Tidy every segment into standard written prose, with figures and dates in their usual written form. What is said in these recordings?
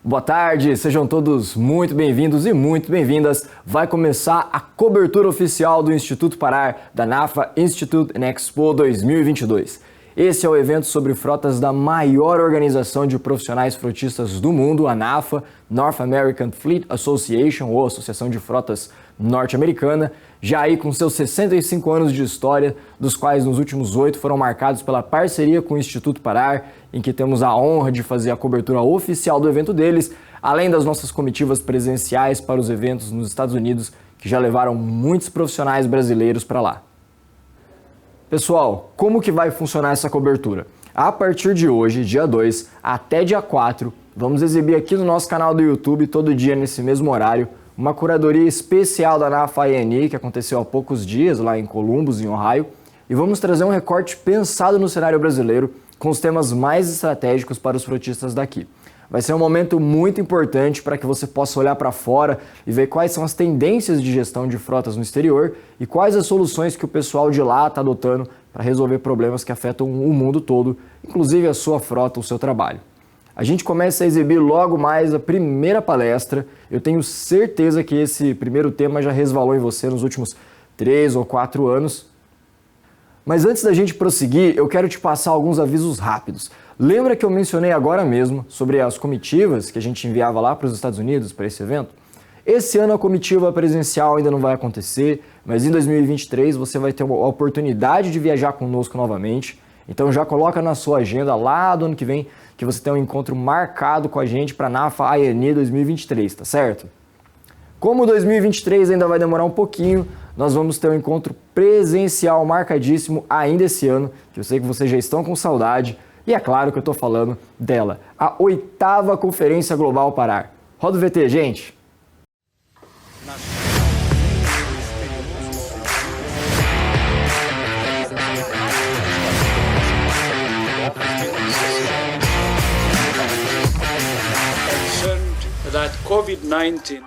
Boa tarde, sejam todos muito bem-vindos e muito bem-vindas. Vai começar a cobertura oficial do Instituto Parar da NAFA Institute and Expo 2022. Esse é o evento sobre frotas da maior organização de profissionais frotistas do mundo, a NAFA, North American Fleet Association, ou Associação de Frotas Norte-Americana, já aí com seus 65 anos de história, dos quais nos últimos 8 foram marcados pela parceria com o Instituto Parar, em que temos a honra de fazer a cobertura oficial do evento deles, além das nossas comitivas presenciais para os eventos nos Estados Unidos, que já levaram muitos profissionais brasileiros para lá. Pessoal, como que vai funcionar essa cobertura? A partir de hoje, dia 2, até dia 4, vamos exibir aqui no nosso canal do YouTube, todo dia nesse mesmo horário, uma curadoria especial da NAFA I&E, que aconteceu há poucos dias lá em Columbus, em Ohio, e vamos trazer um recorte pensado no cenário brasileiro, com os temas mais estratégicos para os frotistas daqui. Vai ser um momento muito importante para que você possa olhar para fora e ver quais são as tendências de gestão de frotas no exterior e quais as soluções que o pessoal de lá está adotando para resolver problemas que afetam o mundo todo, inclusive a sua frota, o seu trabalho. A gente começa a exibir logo mais a primeira palestra. Eu tenho certeza que esse primeiro tema já resvalou em você nos últimos 3 ou 4 anos. Mas antes da gente prosseguir, eu quero te passar alguns avisos rápidos. Lembra que eu mencionei agora mesmo sobre as comitivas que a gente enviava lá para os Estados Unidos para esse evento? Esse ano a comitiva presencial ainda não vai acontecer, mas em 2023 você vai ter uma oportunidade de viajar conosco novamente. Então já coloca na sua agenda lá do ano que vem que você tem um encontro marcado com a gente para a NAFA I&E 2023, tá certo? Como 2023 ainda vai demorar um pouquinho, nós vamos ter um encontro presencial marcadíssimo ainda esse ano, que eu sei que vocês já estão com saudade. E é claro que eu estou falando dela, a 8ª Conferência Global Parar. Roda o VT, gente! That COVID-19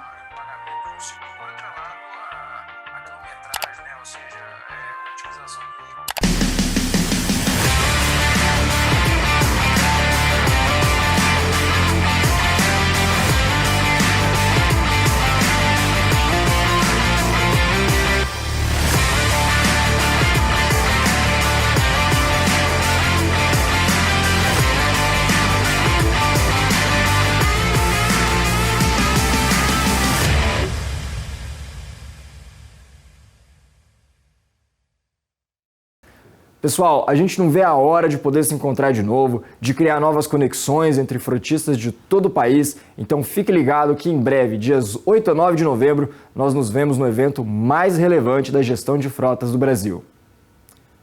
Pessoal, a gente não vê a hora de poder se encontrar de novo, de criar novas conexões entre frotistas de todo o país, então fique ligado que em breve, dias 8 a 9 de novembro, nós nos vemos no evento mais relevante da gestão de frotas do Brasil.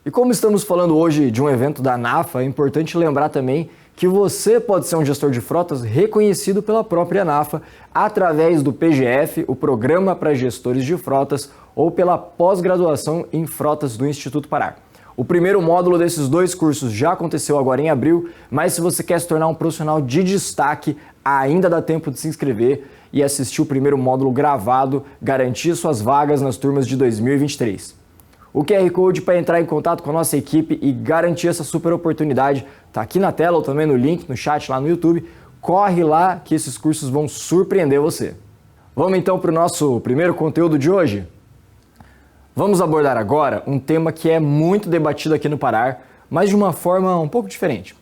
E como estamos falando hoje de um evento da NAFA, é importante lembrar também que você pode ser um gestor de frotas reconhecido pela própria NAFA através do PGF, o Programa para Gestores de Frotas, ou pela pós-graduação em Frotas do Instituto Parar. O primeiro módulo desses 2 cursos já aconteceu agora em abril, mas se você quer se tornar um profissional de destaque, ainda dá tempo de se inscrever e assistir o primeiro módulo gravado, garantir suas vagas nas turmas de 2023. O QR Code para entrar em contato com a nossa equipe e garantir essa super oportunidade está aqui na tela ou também no link, no chat lá no YouTube. Corre lá que esses cursos vão surpreender você. Vamos então para o nosso primeiro conteúdo de hoje? Vamos abordar agora um tema que é muito debatido aqui no Parar, mas de uma forma um pouco diferente.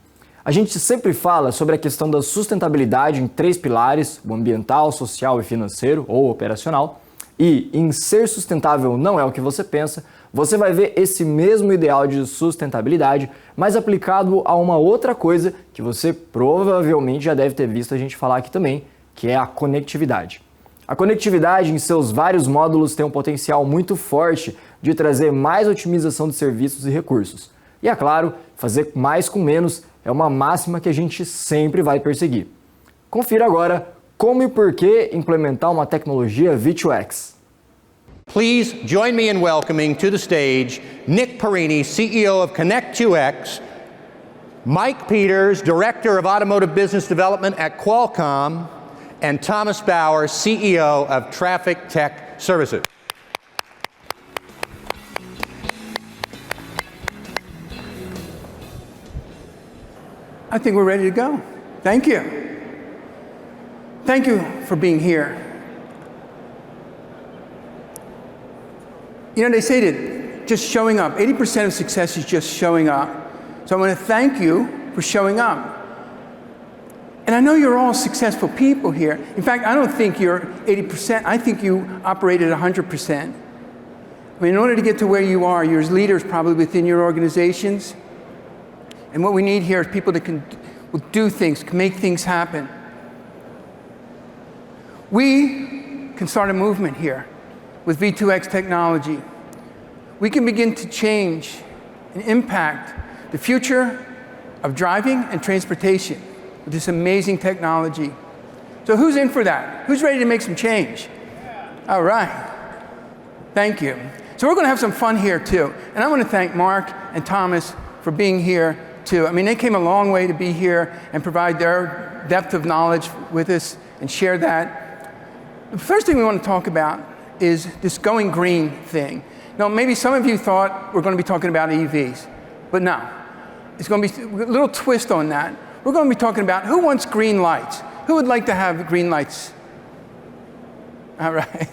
A gente sempre fala sobre a questão da sustentabilidade em 3 pilares, o ambiental, social e financeiro, ou operacional, e em ser sustentável não é o que você pensa, você vai ver esse mesmo ideal de sustentabilidade, mas aplicado a uma outra coisa que você provavelmente já deve ter visto a gente falar aqui também, que é a conectividade. A conectividade em seus vários módulos tem um potencial muito forte de trazer mais otimização de serviços e recursos. E é claro, fazer mais com menos é uma máxima que a gente sempre vai perseguir. Confira agora como e por que implementar uma tecnologia V2x. Please join me in welcoming to the stage Nick Parini, CEO of Connect2x, Mike Peters, Director of Automotive Business Development at Qualcomm, and Thomas Bauer, CEO of Traffic Tech Services. I think we're ready to go. Thank you. thank you for being here. You know, they say that just showing up, 80% of success is just showing up. So I want to thank you for showing up. And I know you're all successful people here. In fact, I don't think you're 80%. I think you operate at 100%. I mean, in order to get to where you are, you're as leaders probably within your organizations. And what we need here is people that will do things, can make things happen. We can start a movement here with V2x technology. We can begin to change and impact the future of driving and transportation with this amazing technology. So who's in for that? Who's ready to make some change? All right. Thank you. So we're going to have some fun here too. And I want to thank Mark and Thomas for being here too. I mean, they came a long way to be here and provide their depth of knowledge with us and share that. The first thing we want to talk about is this going green thing. Now, maybe some of you thought we're going to be talking about EVs, but no. It's going to be a little twist on that. We're going to be talking about who wants green lights? Who would like to have green lights? All right.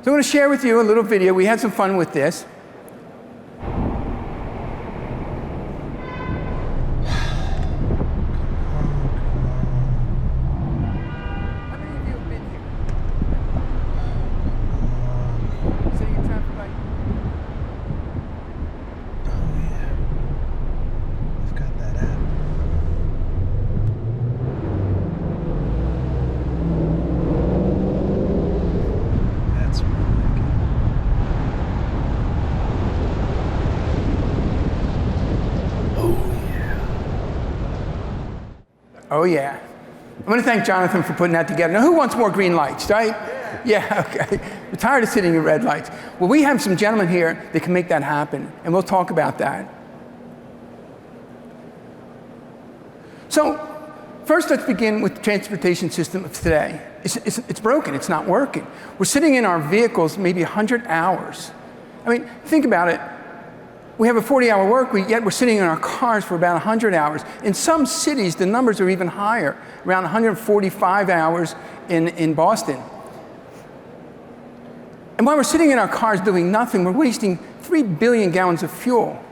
So I'm going to share with you a little video. We had some fun with this. Oh yeah. I'm going to thank Jonathan for putting that together. Now, who wants more green lights, right? Yeah, okay. We're tired of sitting in red lights. Well, we have some gentlemen here that can make that happen, and we'll talk about that. So, first let's begin with the transportation system of today. It's broken, it's not working. We're sitting in our vehicles maybe 100 hours. I mean, think about it. We have a 40-hour work week, yet we're sitting in our cars for about 100 hours. In some cities, the numbers are even higher, around 145 hours in Boston. And while we're sitting in our cars doing nothing, we're wasting 3 billion gallons of fuel.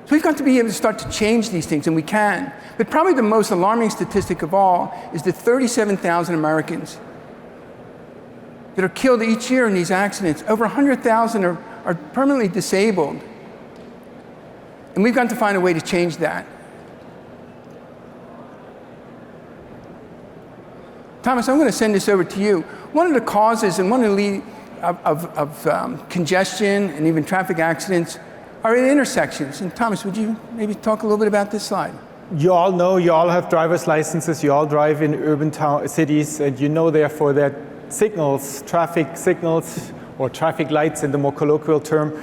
So we've got to be able to start to change these things, and we can. But probably the most alarming statistic of all is that 37,000 Americans that are killed each year in these accidents. Over 100,000 are permanently disabled. And we've got to find a way to change that. Thomas, I'm going to send this over to you. One of the causes and one of the lead of congestion and even traffic accidents are at intersections. And Thomas, would you maybe talk a little bit about this slide? You all know, you all have driver's licenses, you all drive in urban cities, and you know therefore that signals, traffic signals, or traffic lights in the more colloquial term,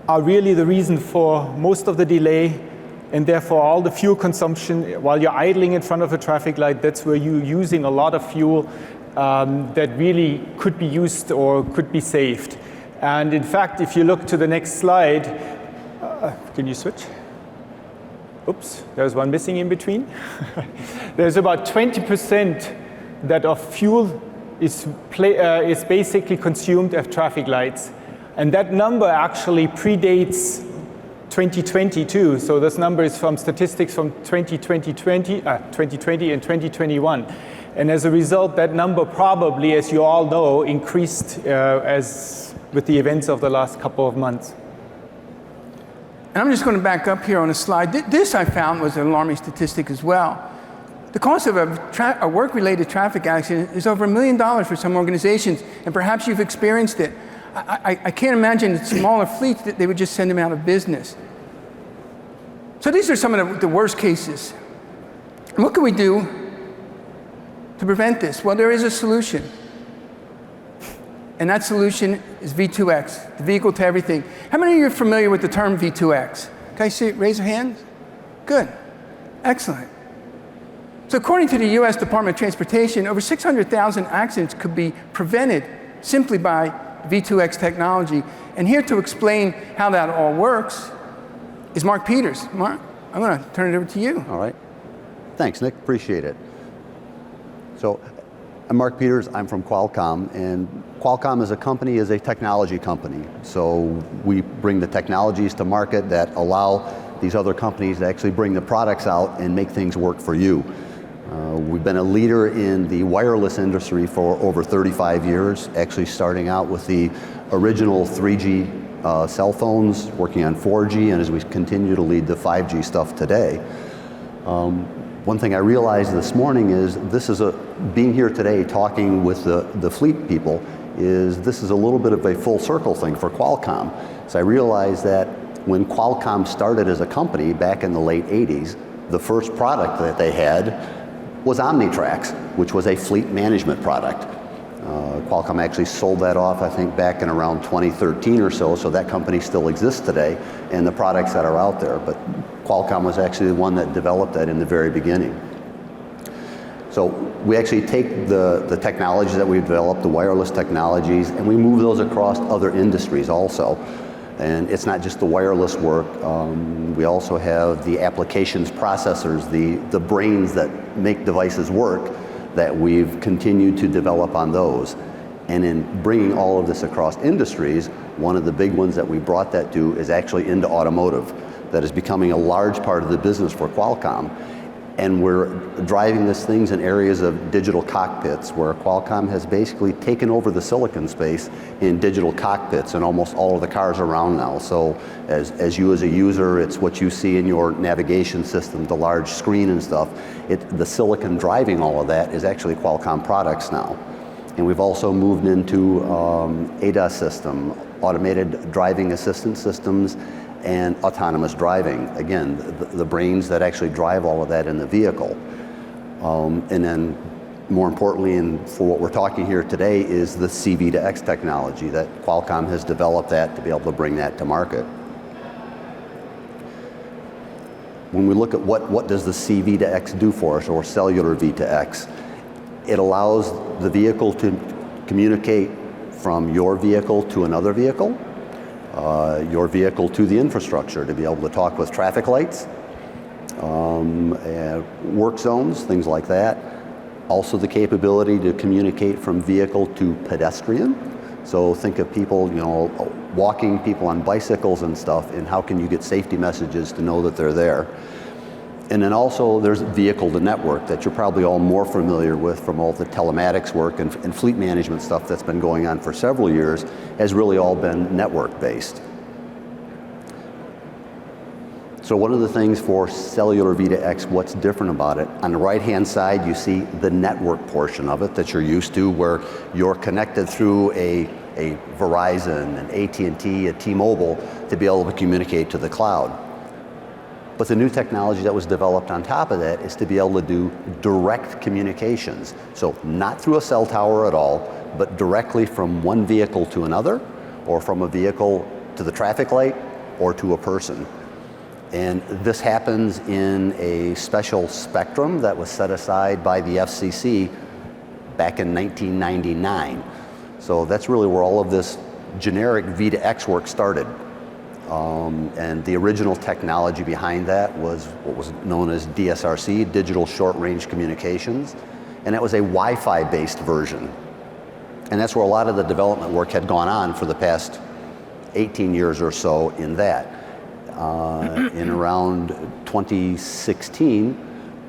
are really the reason for most of the delay, and therefore all the fuel consumption. While you're idling in front of a traffic light, that's where you're using a lot of fuel that really could be used or could be saved. And in fact, if you look to the next slide, can you switch? Oops, there's one missing in between. There's about 20% that of fuel is basically consumed at traffic lights. And that number actually predates 2022. So this number is from statistics from 2020 and 2021. And as a result, that number probably, as you all know, increased as with the events of the last couple of months. And I'm just going to back up here on a slide. This I found was an alarming statistic as well. The cost of a work-related traffic accident is over $1 million for some organizations, and perhaps you've experienced it. I can't imagine that smaller fleets that they would just send them out of business. So these are some of the worst cases. And what can we do to prevent this? Well, there is a solution. And that solution is V2x, the vehicle to everything. How many of you are familiar with the term V2x? Can I see it? Raise your hands. Good. Excellent. So according to the US Department of Transportation, over 600,000 accidents could be prevented simply by V2x technology. And here to explain how that all works is Mark Peters. Mark, I'm going to turn it over to you. All right. Thanks, Nick. Appreciate it. So, I'm Mark Peters. I'm from Qualcomm, and Qualcomm as a company is a technology company. So we bring the technologies to market that allow these other companies to actually bring the products out and make things work for you. We've been a leader in the wireless industry for over 35 years, actually starting out with the original 3G cell phones, working on 4G, and as we continue to lead the 5G stuff today. One thing I realized this morning is being here today talking with the fleet people this is a little bit of a full circle thing for Qualcomm. So I realized that when Qualcomm started as a company back in the late 80s, the first product that they had was OmniTrax, which was a fleet management product. Qualcomm actually sold that off, I think, back in around 2013 or so that company still exists today, and the products that are out there. But Qualcomm was actually the one that developed that in the very beginning. So we actually take the technologies that we've developed, the wireless technologies, and we move those across other industries also. And it's not just the wireless work. We also have the applications processors, the brains that make devices work, that we've continued to develop on those. And in bringing all of this across industries, one of the big ones that we brought that to is actually into automotive. That is becoming a large part of the business for Qualcomm. And we're driving these things in areas of digital cockpits, where Qualcomm has basically taken over the silicon space in digital cockpits in almost all of the cars around now. So as you as a user, it's what you see in your navigation system, the large screen and stuff. The silicon driving all of that is actually Qualcomm products now. And we've also moved into ADAS system, automated driving assistance systems, and autonomous driving. Again, the brains that actually drive all of that in the vehicle. And then more importantly, and for what we're talking here today, is the C-V2X technology that Qualcomm has developed that to be able to bring that to market. When we look at what does the C-V2X do for us, or cellular V2X, it allows the vehicle to communicate from your vehicle to another vehicle, your vehicle to the infrastructure, to be able to talk with traffic lights, work zones, things like that. Also the capability to communicate from vehicle to pedestrian. So think of people, walking, people on bicycles and stuff, and how can you get safety messages to know that they're there. And then also there's vehicle to network that you're probably all more familiar with from all the telematics work and fleet management stuff that's been going on for several years, has really all been network based. So one of the things for cellular V2X, what's different about it, on the right hand side you see the network portion of it that you're used to, where you're connected through a Verizon, an AT&T, a T-Mobile, to be able to communicate to the cloud. But the new technology that was developed on top of that is to be able to do direct communications. So not through a cell tower at all, but directly from one vehicle to another, or from a vehicle to the traffic light, or to a person. And this happens in a special spectrum that was set aside by the FCC back in 1999. So that's really where all of this generic V2X work started. And the original technology behind that was what was known as Dsrc, Digital Short Range Communications, and that was a Wi-Fi based version. And that's where a lot of the development work had gone on for the past 18 years or so in that. In around 2016,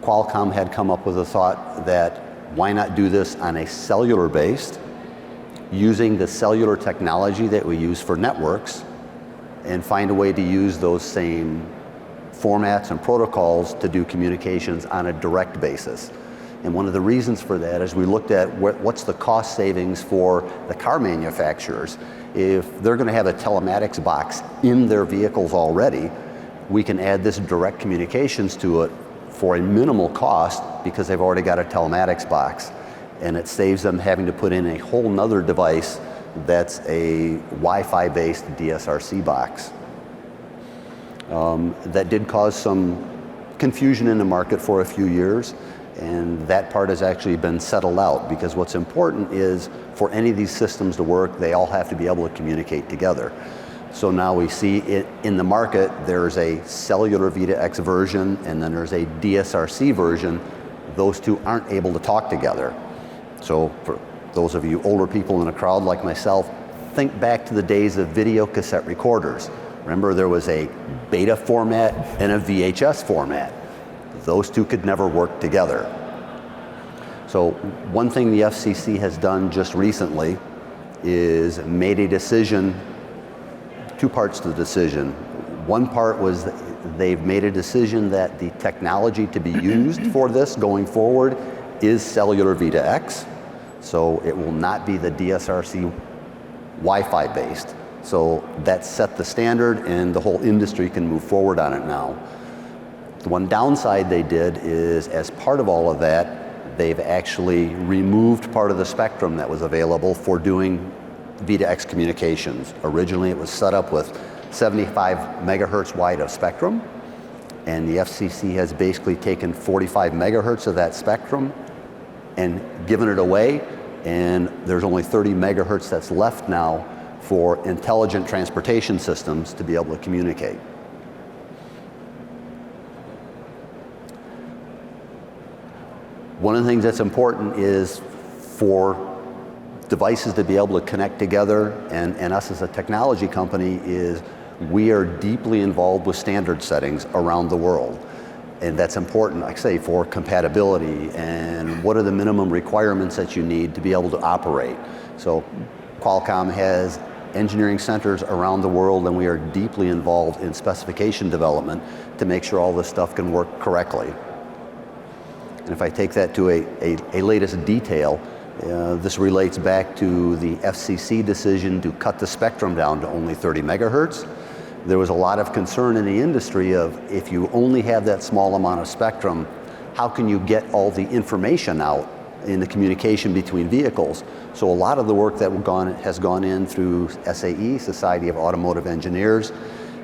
Qualcomm had come up with a thought that why not do this on a cellular based, using the cellular technology that we use for networks, and find a way to use those same formats and protocols to do communications on a direct basis. And one of the reasons for that is we looked at what's the cost savings for the car manufacturers. If they're going to have a telematics box in their vehicles already, we can add this direct communications to it for a minimal cost because they've already got a telematics box. And it saves them having to put in a whole nother device that's a Wi-Fi based Dsrc box. That did cause some confusion in the market for a few years, and that part has actually been settled out, because what's important is for any of these systems to work, they all have to be able to communicate together. So now we see it in the market, there's a Cellular V2x version and then there's a Dsrc version. Those two aren't able to talk together. So for those of you older people in a crowd like myself, think back to the days of video cassette recorders. Remember, there was a beta format and a VHS format. Those two could never work together. So one thing the FCC has done just recently is made a decision, two parts to the decision. One part was that they've made a decision that the technology to be used for this going forward is Cellular V2x. So it will not be the Dsrc Wi-Fi based. So that set the standard and the whole industry can move forward on it now. The one downside they did is, as part of all of that, they've actually removed part of the spectrum that was available for doing V2x communications. Originally it was set up with 75 megahertz wide of spectrum, and the FCC has basically taken 45 megahertz of that spectrum and given it away, and there's only 30 megahertz that's left now for intelligent transportation systems to be able to communicate. One of the things that's important is for devices to be able to connect together, and us as a technology company is we are deeply involved with standard settings around the world. And that's important, like I say, for compatibility and what are the minimum requirements that you need to be able to operate. So Qualcomm has engineering centers around the world, and we are deeply involved in specification development to make sure all this stuff can work correctly. And if I take that to a latest detail, this relates back to the FCC decision to cut the spectrum down to only 30 megahertz. There was a lot of concern in the industry of, if you only have that small amount of spectrum, how can you get all the information out in the communication between vehicles? So a lot of the work that has gone in through SAE, Society of Automotive Engineers,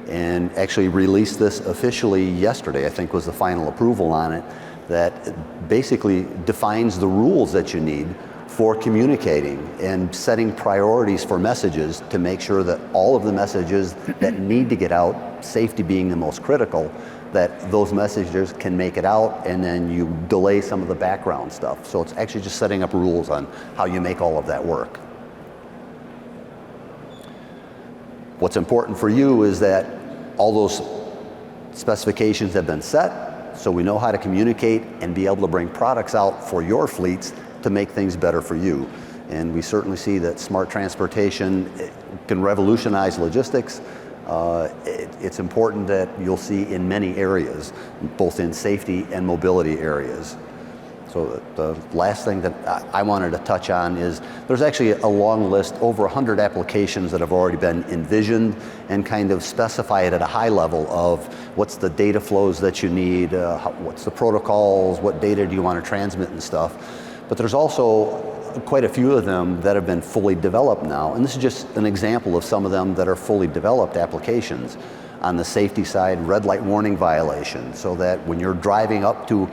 and actually released this officially yesterday, I think was the final approval on it, that basically defines the rules that you need for communicating and setting priorities for messages to make sure that all of the messages that need to get out, safety being the most critical, that those messages can make it out, and then you delay some of the background stuff. So it's actually just setting up rules on how you make all of that work. What's important for you is that all those specifications have been set, so we know how to communicate and be able to bring products out for your fleets to make things better for you. And we certainly see that smart transportation can revolutionize logistics. It's important that you'll see in many areas, both in safety and mobility areas. So the last thing that I wanted to touch on is there's actually a long list, over 100 applications that have already been envisioned and kind of specified at a high level of what's the data flows that you need, what's the protocols, what data do you want to transmit and stuff. But there's also quite a few of them that have been fully developed now, and this is just an example of some of them that are fully developed applications. On the safety side, red light warning violation, so that when you're driving up to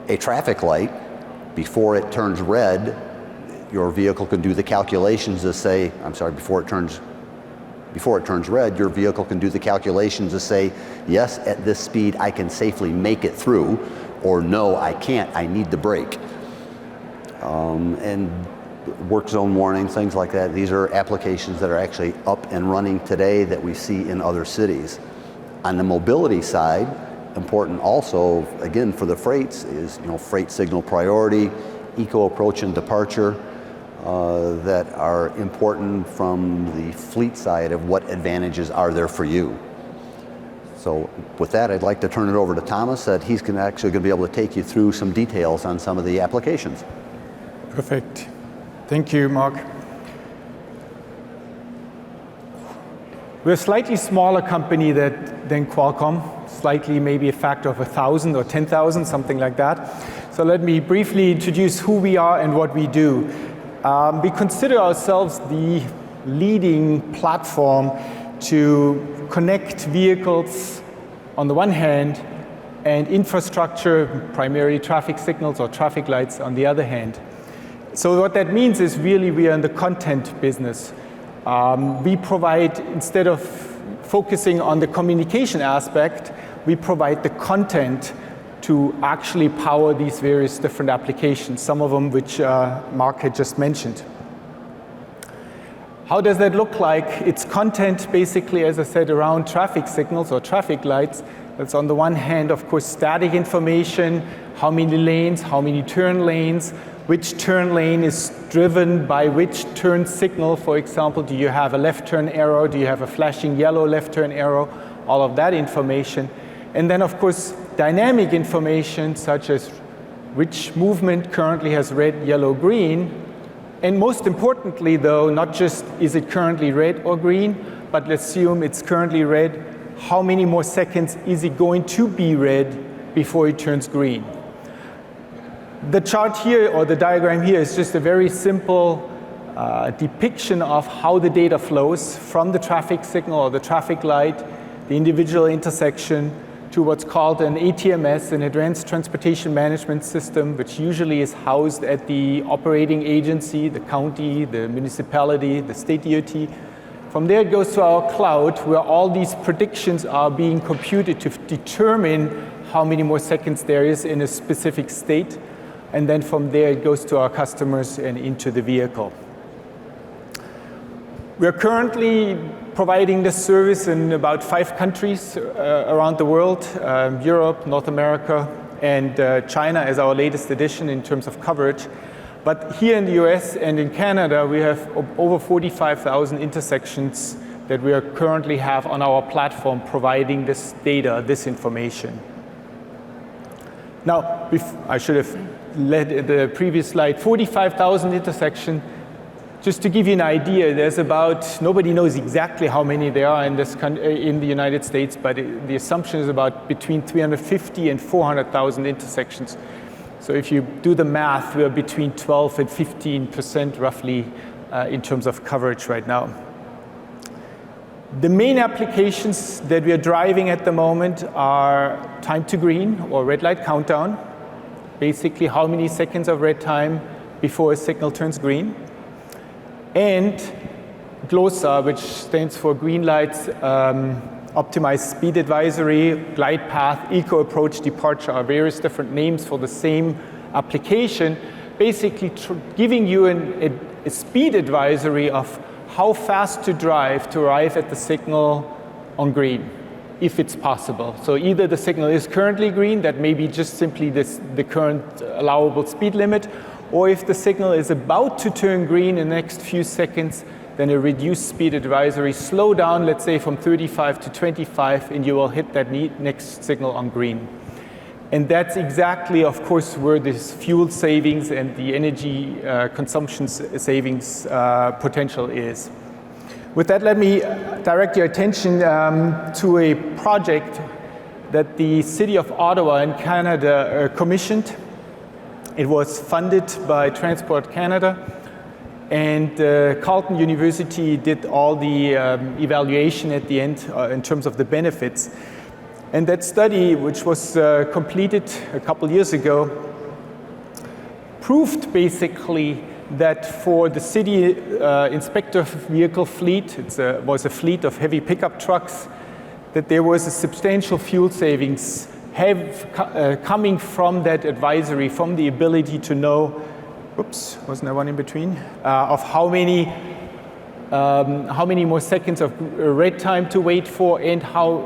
a traffic light, before it turns red, your vehicle can do the calculations to say, before it turns red, your vehicle can do the calculations to say, yes, at this speed I can safely make it through, or no, I can't, I need to brake. And work zone warning, things like that. These are applications that are actually up and running today that we see in other cities. On the mobility side, important also, again, for the freights is, freight signal priority, eco approach and departure, that are important from the fleet side of what advantages are there for you. So with that, I'd like to turn it over to Thomas, that he's actually going to be able to take you through some details on some of the applications. Perfect. Thank you, Mark. We're a slightly smaller company than Qualcomm, slightly maybe a factor of 1,000 or 10,000, something like that. So let me briefly introduce who we are and what we do. We consider ourselves the leading platform to connect vehicles on the one hand and infrastructure, primarily traffic signals or traffic lights on the other hand. So what that means is really we are in the content business. We provide, instead of focusing on the communication aspect, we provide the content to actually power these various different applications, some of them which Mark had just mentioned. How does that look like? It's content basically, as I said, around traffic signals or traffic lights. That's on the one hand, of course, static information, how many lanes, how many turn lanes, which turn lane is driven by which turn signal. For example, do you have a left turn arrow? Do you have a flashing yellow left turn arrow? All of that information. And then, of course, dynamic information such as which movement currently has red, yellow, green. And most importantly, though, not just is it currently red or green, but let's assume it's currently red. How many more seconds is it going to be red before it turns green? The chart here, or the diagram here, is just a very simple depiction of how the data flows from the traffic signal or the traffic light, the individual intersection, to what's called an ATMS, an Advanced Transportation Management System, which usually is housed at the operating agency, the county, the municipality, the state DOT. From there it goes to our cloud, where all these predictions are being computed to determine how many more seconds there is in a specific state. And then from there it goes to our customers and into the vehicle. We're currently providing this service in about 5 countries around the world, Europe, North America, and China as our latest addition in terms of coverage. But here in the US and in Canada, we have over 45,000 intersections that we currently have on our platform providing this data, this information. Now, I should have led the previous slide, 45,000 intersections. Just to give you an idea, there's about, nobody knows exactly how many there are in the United States, but the assumption is about between 350 and 400,000 intersections. So if you do the math, we're between 12 and 15% roughly in terms of coverage right now. The main applications that we are driving at the moment are time to green or red light countdown. Basically, how many seconds of red time before a signal turns green. And GLOSA, which stands for Green Lights, Optimized Speed Advisory, Glide Path, Eco Approach Departure are various different names for the same application, basically giving you a speed advisory of how fast to drive to arrive at the signal on green, if it's possible. So either the signal is currently green, that may be just simply the current allowable speed limit, or if the signal is about to turn green in the next few seconds, then a reduced speed advisory, slow down, let's say from 35 to 25, and you will hit that next signal on green. And that's exactly, of course, where this fuel savings and the energy consumption savings potential is. With that, let me direct your attention to a project that the City of Ottawa in Canada commissioned. It was funded by Transport Canada, and Carleton University did all the evaluation at the end in terms of the benefits. And that study, which was completed a couple years ago, proved basically that for the city inspector vehicle fleet, it was a fleet of heavy pickup trucks, that there was a substantial fuel savings coming from that advisory, from the ability to know, oops, wasn't there one in between, of how many more seconds of red time to wait for, and how,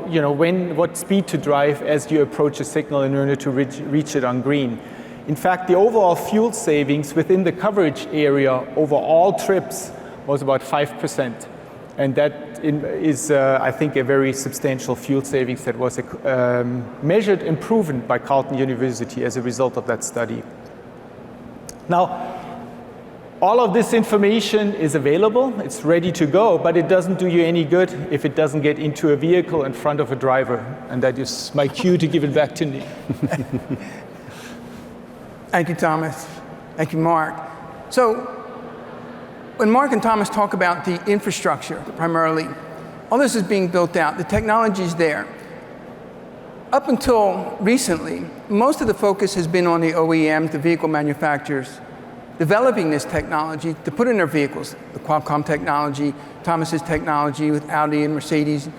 what speed to drive as you approach a signal in order to reach it on green. In fact, the overall fuel savings within the coverage area over all trips was about 5%. And that is, I think, a very substantial fuel savings that was measured and proven by Carleton University as a result of that study. Now, all of this information is available, it's ready to go, but it doesn't do you any good if it doesn't get into a vehicle in front of a driver. And that is my cue to give it back to Nick. Thank you, Thomas. Thank you, Mark. So, when Mark and Thomas talk about the infrastructure, primarily, all this is being built out. The technology is there. Up until recently, most of the focus has been on the OEMs, the vehicle manufacturers. developing this technology to put in their vehicles. The Qualcomm technology, Thomas's technology with Audi and Mercedes.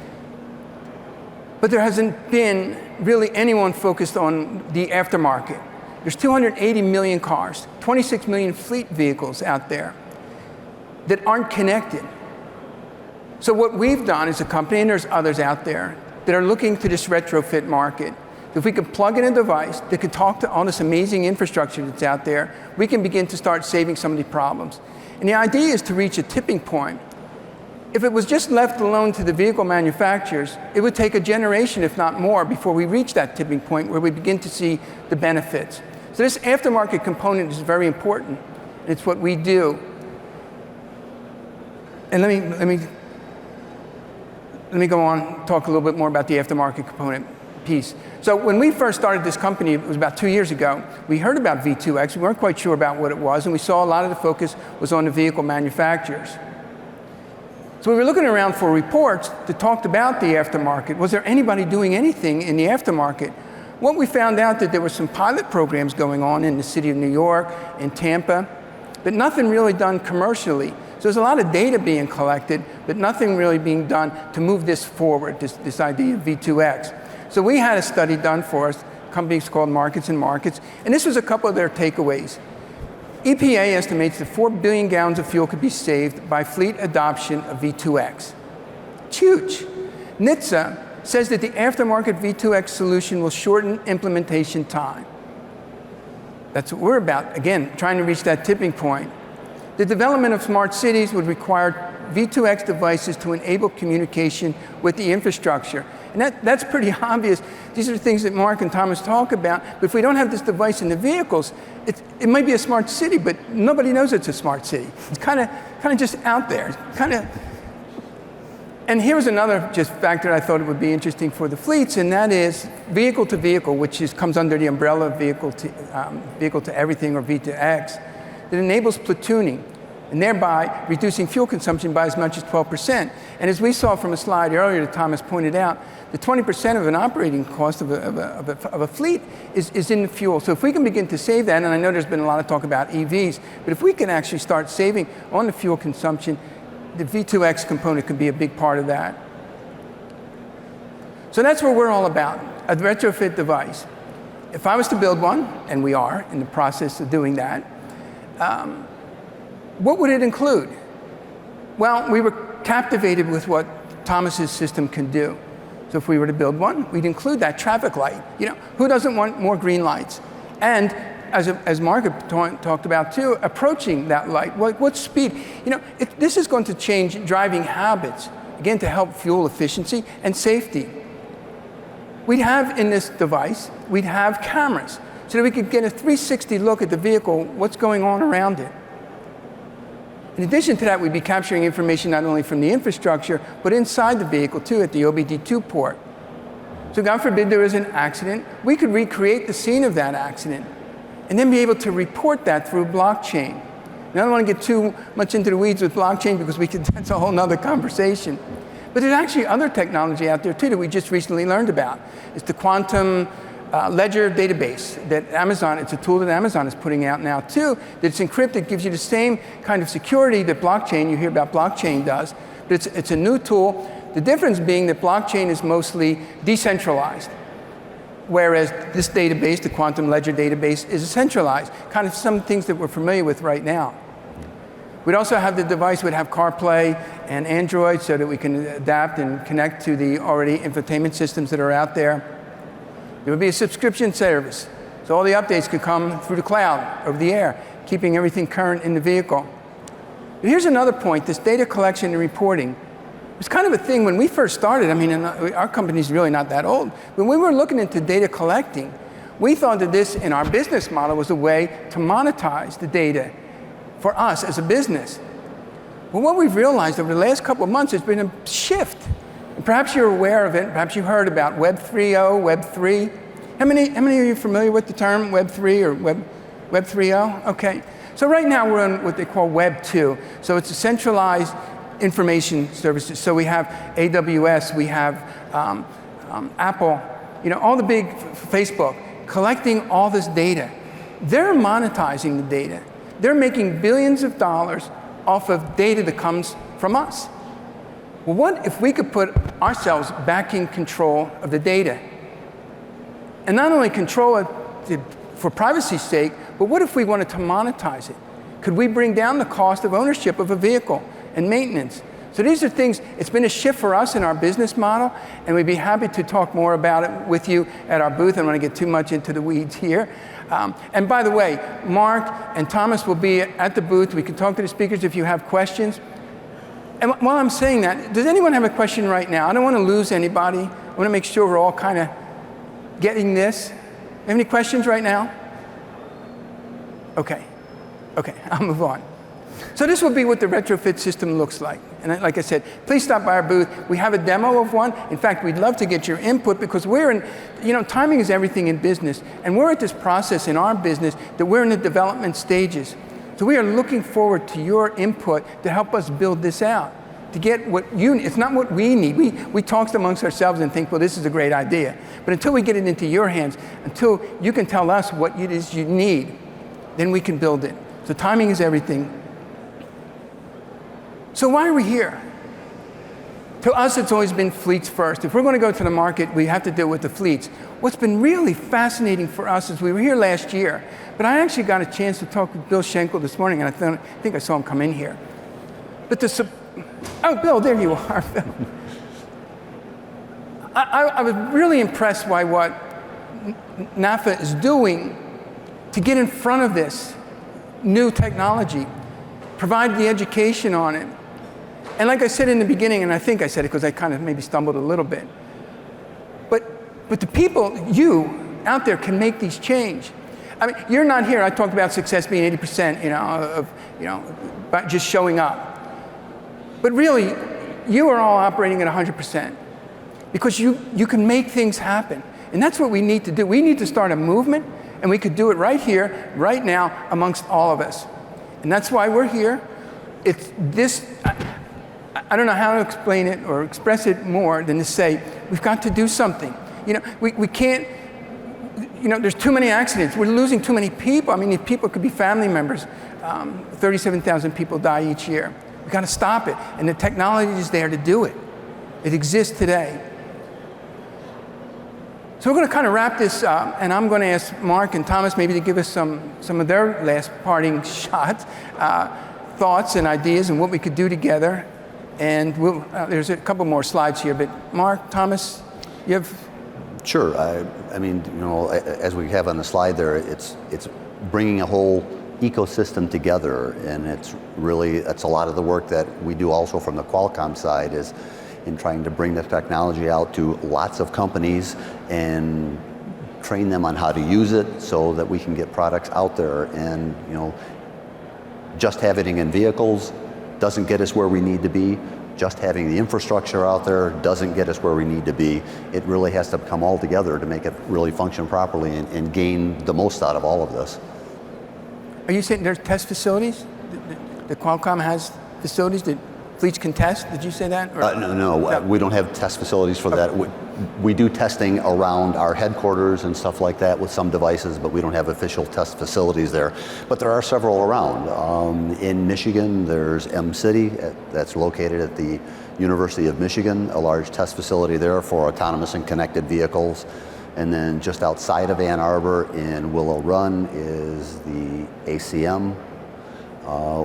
But there hasn't been really anyone focused on the aftermarket. There's 280 million cars, 26 million fleet vehicles out there that aren't connected. So what we've done as a company, and there's others out there, that are looking to this retrofit market. If we can plug in a device that can talk to all this amazing infrastructure that's out there, we can begin to start saving some of the problems. And the idea is to reach a tipping point. If it was just left alone to the vehicle manufacturers, it would take a generation, if not more, before we reach that tipping point where we begin to see the benefits. So this aftermarket component is very important. It's what we do. And let me go on, talk a little bit more about the aftermarket component piece. So when we first started this company, it was about 2 years ago, we heard about V2x. We weren't quite sure about what it was, and we saw a lot of the focus was on the vehicle manufacturers. So we were looking around for reports that talked about the aftermarket. Was there anybody doing anything in the aftermarket? What we found out that there were some pilot programs going on in the city of New York, in Tampa, but nothing really done commercially. So there's a lot of data being collected, but nothing really being done to move this forward, this idea of V2x. So we had a study done for us, companies called Markets and Markets, and this was a couple of their takeaways. EPA estimates that 4 billion gallons of fuel could be saved by fleet adoption of V2x. It's huge. NHTSA says that the aftermarket V2x solution will shorten implementation time. That's what we're about, again, trying to reach that tipping point. The development of smart cities would require V2x devices to enable communication with the infrastructure. And that's pretty obvious. These are things that Mark and Thomas talk about. But if we don't have this device in the vehicles, it might be a smart city, but nobody knows it's a smart city. It's kind of just out there. And here's another just factor I thought it would be interesting for the fleets, and that is vehicle to vehicle, which comes under the umbrella of vehicle to everything, or V2x, that enables platooning, and thereby reducing fuel consumption by as much as 12%. And as we saw from a slide earlier that Thomas pointed out, the 20% of an operating cost of a fleet is in the fuel. So if we can begin to save that, and I know there's been a lot of talk about EVs, but if we can actually start saving on the fuel consumption, the V2x component could be a big part of that. So that's what we're all about, a retrofit device. If I was to build one, and we are in the process of doing that, what would it include? Well, we were captivated with what Thomas's system can do. So if we were to build one, we'd include that traffic light. You know, who doesn't want more green lights? And as Mark talked about too, approaching that light, what speed? You know, this is going to change driving habits, again, to help fuel efficiency and safety. We'd have in this device, we'd have cameras, so that we could get a 360 look at the vehicle, what's going on around it. In addition to that, we'd be capturing information not only from the infrastructure, but inside the vehicle too, at the OBD2 port. So God forbid there was an accident, we could recreate the scene of that accident, and then be able to report that through blockchain. Now, I don't want to get too much into the weeds with blockchain because that's a whole nother conversation. But there's actually other technology out there too that we just recently learned about. It's the quantum ledger database that Amazon, it's a tool that Amazon is putting out now too, that's encrypted, gives you the same kind of security that blockchain, you hear about blockchain does, but it's a new tool. The difference being that blockchain is mostly decentralized, whereas this database, the quantum ledger database, is centralized, kind of some things that we're familiar with right now. We'd also have the device would have CarPlay and Android so that we can adapt and connect to the already infotainment systems that are out there. There would be a subscription service, so all the updates could come through the cloud, over the air, keeping everything current in the vehicle. But here's another point, this data collection and reporting. It was kind of a thing when we first started. I mean, our company's really not that old. When we were looking into data collecting, we thought that this, in our business model, was a way to monetize the data for us as a business. Well, what we've realized over the last couple of months has been a shift. And perhaps you're aware of it, perhaps you heard about Web 3.0, Web 3. How many of you are familiar with the term Web 3 or Web 3.0? Okay. So right now we're on what they call Web 2. So it's a centralized information services. So we have AWS, we have Apple, you know, all the big, Facebook, collecting all this data. They're monetizing the data. They're making billions of dollars off of data that comes from us. Well, what if we could put ourselves back in control of the data? And not only control it for privacy's sake, but what if we wanted to monetize it? Could we bring down the cost of ownership of a vehicle and maintenance? So these are things, it's been a shift for us in our business model, and we'd be happy to talk more about it with you at our booth. I don't want to get too much into the weeds here. And by the way, Mark and Thomas will be at the booth. We can talk to the speakers if you have questions. And while I'm saying that, does anyone have a question right now? I don't want to lose anybody. I want to make sure we're all kind of getting this. Have any questions right now? Okay, I'll move on. So this will be what the retrofit system looks like. And like I said, please stop by our booth. We have a demo of one. In fact, we'd love to get your input because we're in, timing is everything in business. And we're at this process in our business that we're in the development stages. So we are looking forward to your input to help us build this out, to get what it's not what we need. We talk amongst ourselves and think, well, this is a great idea. But until we get it into your hands, until you can tell us what it is you need, then we can build it. So timing is everything. So why are we here? To us, it's always been fleets first. If we're going to go to the market, we have to deal with the fleets. What's been really fascinating for us is we were here last year, but I actually got a chance to talk with Bill Schenkel this morning, and I think I saw him come in here. But oh, Bill, there you are. I was really impressed by what NAFA is doing to get in front of this new technology, provide the education on it. And like I said in the beginning, and I think I said it because I kind of maybe stumbled a little bit, but the people, you out there, can make these change. I mean, you're not here. I talked about success being 80%, by just showing up. But really, you are all operating at 100% because you can make things happen. And that's what we need to do. We need to start a movement, and we could do it right here, right now, amongst all of us. And that's why we're here. It's this, I don't know how to explain it or express it more than to say, we've got to do something. We can't, there's too many accidents. We're losing too many people. I mean, these people could be family members. 37,000 people die each year. We've got to stop it. And the technology is there to do it. It exists today. So we're going to kind of wrap this up, and I'm going to ask Mark and Thomas maybe to give us some of their last parting shots, thoughts and ideas and what we could do together. And there's a couple more slides here, but Mark, Thomas, you have? Sure. I mean, as we have on the slide there, it's bringing a whole ecosystem together, and it's a lot of the work that we do also from the Qualcomm side is in trying to bring the technology out to lots of companies and train them on how to use it so that we can get products out there. And just having it in vehicles doesn't get us where we need to be. Just having the infrastructure out there doesn't get us where we need to be. It really has to come all together to make it really function properly and gain the most out of all of this. Are you saying there's test facilities? The Qualcomm has facilities that fleets can test? Did you say that? No, we don't have test facilities for that. We do testing around our headquarters and stuff like that with some devices, but we don't have official test facilities there. But there are several around. In Michigan, there's M-City, that's located at the University of Michigan, a large test facility there for autonomous and connected vehicles. And then just outside of Ann Arbor in Willow Run is the ACM,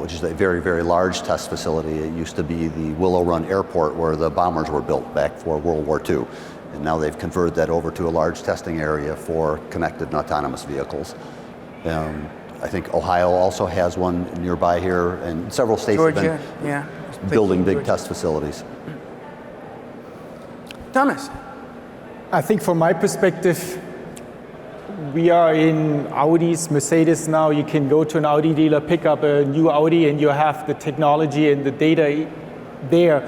which is a very, very large test facility. It used to be the Willow Run Airport where the bombers were built back for World War II. And now they've converted that over to a large testing area for connected and autonomous vehicles. I think Ohio also has one nearby here, and several states Georgia, have been building big test facilities. Thomas. I think from my perspective, we are in Audis, Mercedes now. You can go to an Audi dealer, pick up a new Audi, and you have the technology and the data there.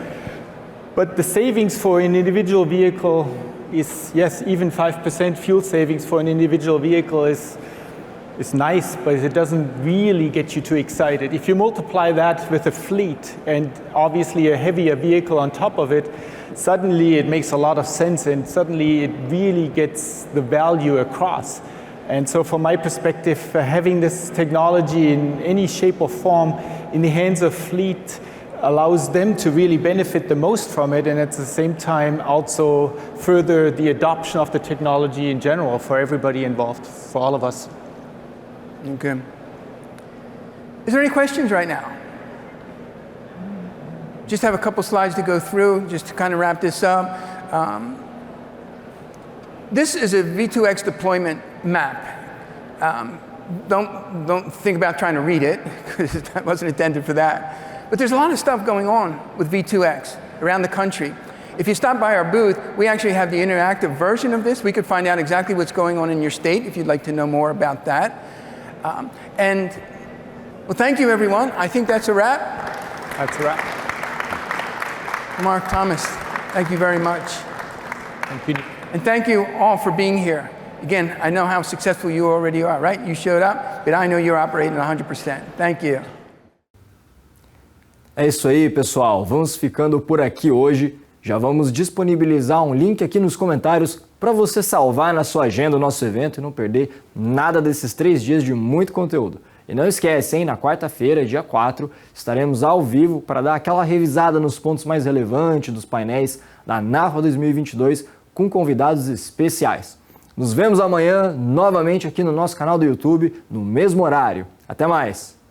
But the savings for an individual vehicle is, yes, even 5% fuel savings for an individual vehicle is nice, but it doesn't really get you too excited. If you multiply that with a fleet and obviously a heavier vehicle on top of it, suddenly it makes a lot of sense, and suddenly it really gets the value across. And so from my perspective, having this technology in any shape or form in the hands of fleet allows them to really benefit the most from it, and at the same time also further the adoption of the technology in general for everybody involved, for all of us. Okay. Is there any questions right now? Just have a couple slides to go through, just to kind of wrap this up. This is a V2x deployment map. Don't think about trying to read it, because that wasn't intended for that. But there's a lot of stuff going on with V2x around the country. If you stop by our booth, we actually have the interactive version of this. We could find out exactly what's going on in your state if you'd like to know more about that. Well, thank you, everyone. I think that's a wrap. That's a wrap. Mark, Thomas, thank you very much. Thank you. And thank you all for being here. Again, I know how successful you already are, right? You showed up, but I know you're operating 100%. Thank you. É isso aí, pessoal. Vamos ficando por aqui hoje. Já vamos disponibilizar um link aqui nos comentários para você salvar na sua agenda o nosso evento e não perder nada desses 3 dias de muito conteúdo. E não esquece, hein? Na quarta-feira, dia 4, estaremos ao vivo para dar aquela revisada nos pontos mais relevantes dos painéis da NAFA 2022 com convidados especiais. Nos vemos amanhã novamente aqui no nosso canal do YouTube, no mesmo horário. Até mais!